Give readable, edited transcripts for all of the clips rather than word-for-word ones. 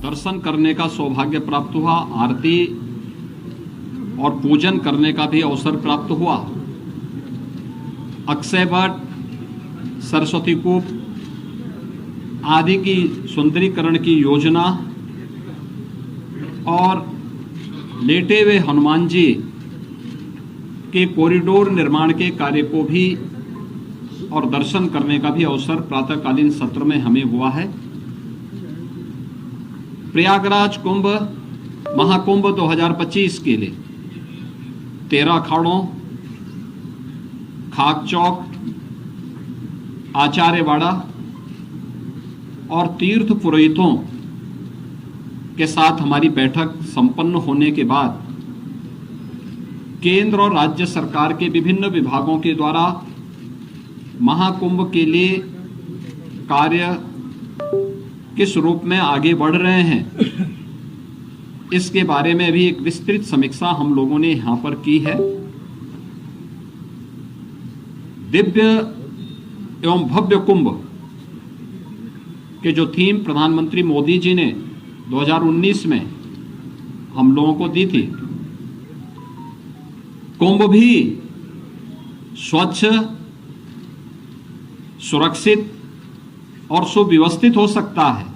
दर्शन करने का सौभाग्य प्राप्त हुआ, आरती और पूजन करने का भी अवसर प्राप्त हुआ। अक्षय वट, सरस्वती कूप आदि की सुंदरीकरण की योजना और लेटे हुए हनुमान जी के कॉरिडोर निर्माण के कार्य को भी और दर्शन करने का भी अवसर प्रातःकालीन सत्र में हमें हुआ है। प्रयागराज कुंभ महाकुंभ 2025 के लिए 13 अखाड़ों, खाक चौक, आचार्यवाड़ा और तीर्थ पुरोहितों के साथ हमारी बैठक संपन्न होने के बाद केंद्र और राज्य सरकार के विभिन्न विभागों के द्वारा महाकुंभ के लिए कार्य किस रूप में आगे बढ़ रहे हैं, इसके बारे में भी एक विस्तृत समीक्षा हम लोगों ने यहां पर की है। दिव्य एवं भव्य कुंभ के जो थीम प्रधानमंत्री मोदी जी ने 2019 में हम लोगों को दी थी, कुंभ भी स्वच्छ, सुरक्षित और सुव्यवस्थित हो सकता है।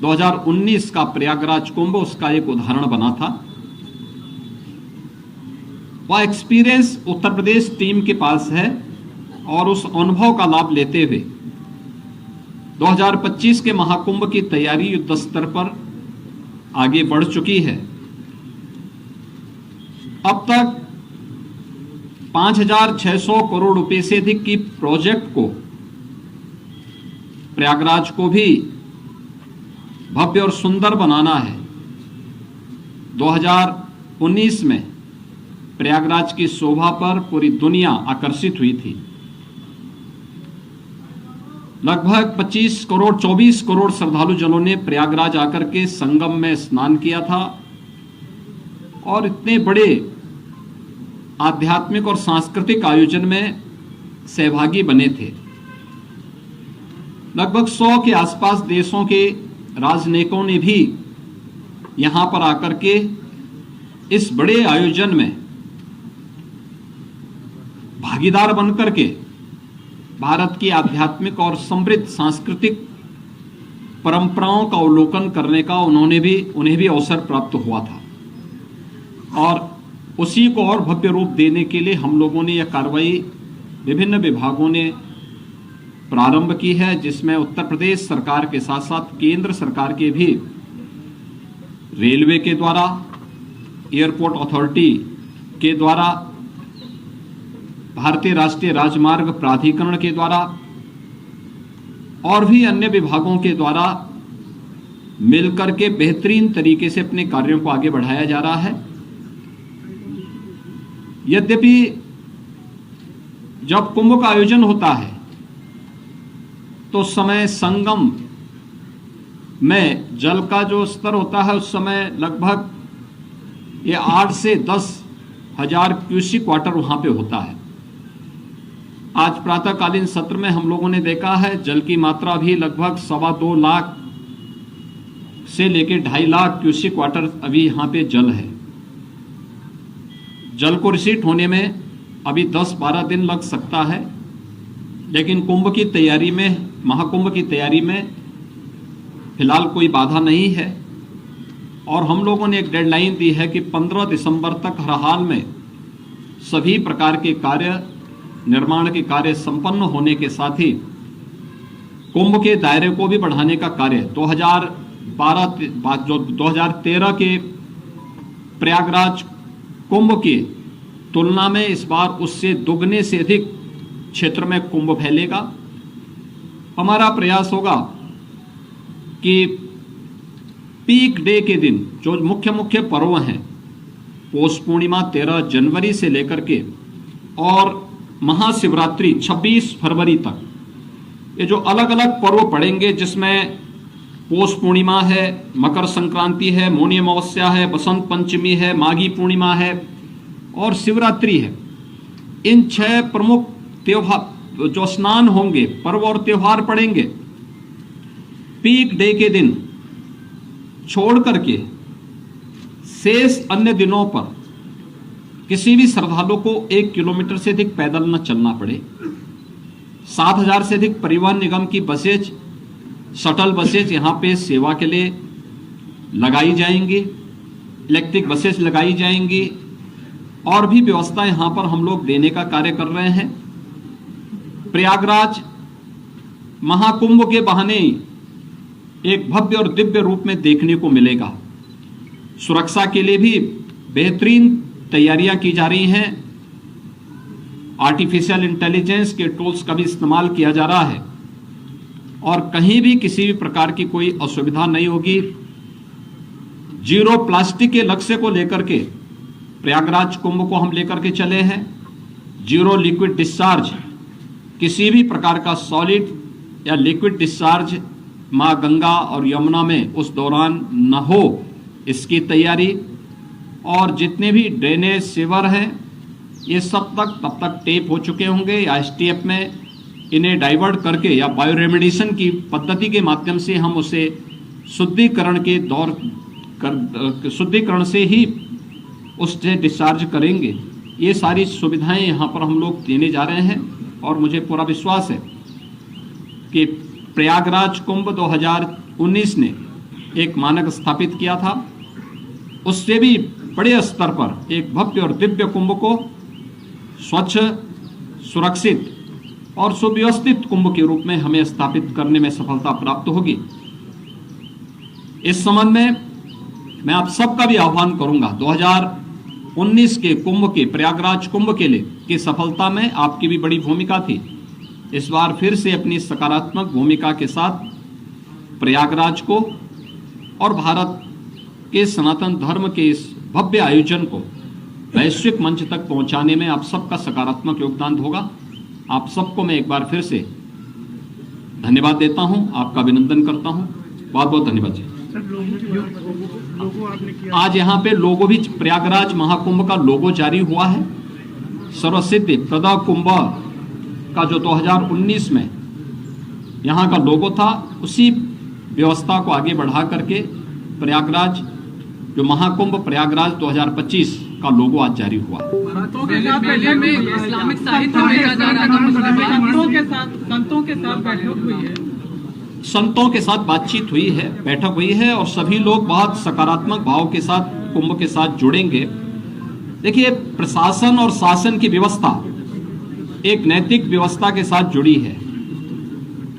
2019 का प्रयागराज कुंभ उसका एक उदाहरण बना था। वह एक्सपीरियंस उत्तर प्रदेश टीम के पास है और उस अनुभव का लाभ लेते हुए 2025 के महाकुंभ की तैयारी युद्ध स्तर पर आगे बढ़ चुकी है। अब तक 5,600 करोड़ रुपए से अधिक की प्रोजेक्ट को, प्रयागराज को भी भव्य और सुंदर बनाना है। 2019 में प्रयागराज की शोभा पर पूरी दुनिया आकर्षित हुई थी। लगभग 24 करोड़ श्रद्धालु जनों ने प्रयागराज आकर के संगम में स्नान किया था और इतने बड़े आध्यात्मिक और सांस्कृतिक आयोजन में सहभागी बने थे। लगभग 100 के आसपास देशों के राजनयिकों ने भी यहां पर आकर के इस बड़े आयोजन में भागीदार बनकर के भारत की आध्यात्मिक और समृद्ध सांस्कृतिक परंपराओं का अवलोकन करने का उन्हें भी अवसर प्राप्त हुआ था। और उसी को और भव्य रूप देने के लिए हम लोगों ने यह कार्रवाई विभिन्न विभागों ने प्रारंभ की है, जिसमें उत्तर प्रदेश सरकार के साथ साथ केंद्र सरकार के भी रेलवे के द्वारा, एयरपोर्ट अथॉरिटी के द्वारा, भारतीय राष्ट्रीय राजमार्ग प्राधिकरण के द्वारा और भी अन्य विभागों के द्वारा मिलकर के बेहतरीन तरीके से अपने कार्यों को आगे बढ़ाया जा रहा है। यद्यपि जब कुंभ का आयोजन होता है तो उस समय संगम में जल का जो स्तर होता है उस समय लगभग ये 8 से 10 हजार क्यूसिक वाटर वहां पे होता है। आज प्रातःकालीन सत्र में हम लोगों ने देखा है जल की मात्रा भी लगभग 2.25 लाख से लेकर 2.5 लाख क्यूसिक वाटर अभी यहाँ पे जल है। जल को रिसीट होने में अभी 10-12 दिन लग सकता है, लेकिन कुंभ की तैयारी में, महाकुंभ की तैयारी में फिलहाल कोई बाधा नहीं है। और हम लोगों ने एक डेडलाइन दी है कि 15 दिसंबर तक हर हाल में सभी प्रकार के कार्य, निर्माण के कार्य संपन्न होने के साथ ही कुंभ के दायरे को भी बढ़ाने का कार्य 2013 के प्रयागराज कुंभ की तुलना में इस बार उससे दुगने से अधिक क्षेत्र में कुंभ फैलेगा। हमारा प्रयास होगा कि पीक डे के दिन जो मुख्य पर्व हैं, पौष पूर्णिमा 13 जनवरी से लेकर के और महाशिवरात्रि 26 फरवरी तक, ये जो अलग अलग पर्व पड़ेंगे, जिसमें पौष पूर्णिमा है, मकर संक्रांति है, मौनी अमावस्या है, बसंत पंचमी है, माघी पूर्णिमा है और शिवरात्रि है। इन 6 प्रमुख त्योहार जो स्नान होंगे, पर्व और त्योहार पड़ेंगे। पीक डे के दिन छोड़ करके शेष अन्य दिनों पर किसी भी श्रद्धालु को 1 किलोमीटर से अधिक पैदल न चलना पड़े। 7,000 से अधिक परिवहन निगम की बसेज, शटल बसेज यहाँ पे सेवा के लिए लगाई जाएंगी, इलेक्ट्रिक बसेज लगाई जाएंगी और भी व्यवस्था यहाँ पर हम लोग देने का कार्य कर रहे हैं। प्रयागराज महाकुंभ के बहाने एक भव्य और दिव्य रूप में देखने को मिलेगा। सुरक्षा के लिए भी बेहतरीन तैयारियां की जा रही हैं। आर्टिफिशियल इंटेलिजेंस के टूल्स का भी इस्तेमाल किया जा रहा है और कहीं भी किसी भी प्रकार की कोई असुविधा नहीं होगी। जीरो प्लास्टिक के लक्ष्य को लेकर के प्रयागराज कुंभ को हम लेकर के चले हैं। जीरो लिक्विड डिस्चार्ज, किसी भी प्रकार का सॉलिड या लिक्विड डिस्चार्ज मां गंगा और यमुना में उस दौरान न हो, इसकी तैयारी। और जितने भी ड्रेनेज सेवर हैं ये सब तब तक टेप हो चुके होंगे या एसटीएफ में इन्हें डाइवर्ट करके या बायो रेमेडिएशन की पद्धति के माध्यम से हम उसे शुद्धिकरण के शुद्धिकरण से ही उससे डिस्चार्ज करेंगे। ये सारी सुविधाएं यहाँ पर हम लोग देने जा रहे हैं और मुझे पूरा विश्वास है कि प्रयागराज कुंभ 2019 ने एक मानक स्थापित किया था, उससे भी बड़े स्तर पर एक भव्य और दिव्य कुंभ को स्वच्छ, सुरक्षित और सुव्यवस्थित कुंभ के रूप में हमें स्थापित करने में सफलता प्राप्त होगी। इस संबंध में मैं आप सबका भी आह्वान करूंगा, 2019 के कुंभ के, प्रयागराज कुंभ के लिए की सफलता में आपकी भी बड़ी भूमिका थी। इस बार फिर से अपनी सकारात्मक भूमिका के साथ प्रयागराज को और भारत के सनातन धर्म के इस भव्य आयोजन को वैश्विक मंच तक पहुंचाने में आप सबका सकारात्मक योगदान होगा। आप सबको मैं एक बार फिर से धन्यवाद देता हूं, आपका अभिनंदन करता हूं। बहुत बहुत धन्यवाद जी। आज यहाँ पे लोगो भी, प्रयागराज महाकुंभ का लोगो जारी हुआ है। सर्वसिद्धि प्रदा कुंभ का जो 2019 में यहाँ का लोगो था, उसी व्यवस्था को आगे बढ़ा करके प्रयागराज जो महाकुंभ प्रयागराज 2025 का लोगो आज जारी हुआ। इस्लामिक साहित्य भेजा जा रहा था, संतों के साथ बैठक हुई है, संतों के साथ बातचीत हुई है, बैठक हुई है और सभी लोग बहुत सकारात्मक भाव के साथ कुंभ के साथ जुड़ेंगे। देखिए, प्रशासन और शासन की व्यवस्था एक नैतिक व्यवस्था के साथ जुड़ी है।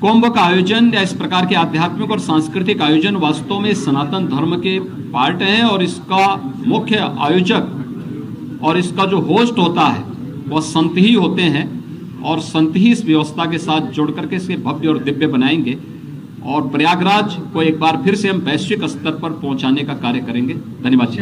कुंभ का आयोजन या इस प्रकार के आध्यात्मिक और सांस्कृतिक आयोजन वास्तव में सनातन धर्म के पार्ट हैं और इसका मुख्य आयोजक और इसका जो होस्ट होता है वह संत ही होते हैं और संत ही इस व्यवस्था के साथ जुड़ करके इसे भव्य और दिव्य बनाएंगे और प्रयागराज को एक बार फिर से हम वैश्विक स्तर पर पहुंचाने का कार्य करेंगे। धन्यवाद जी।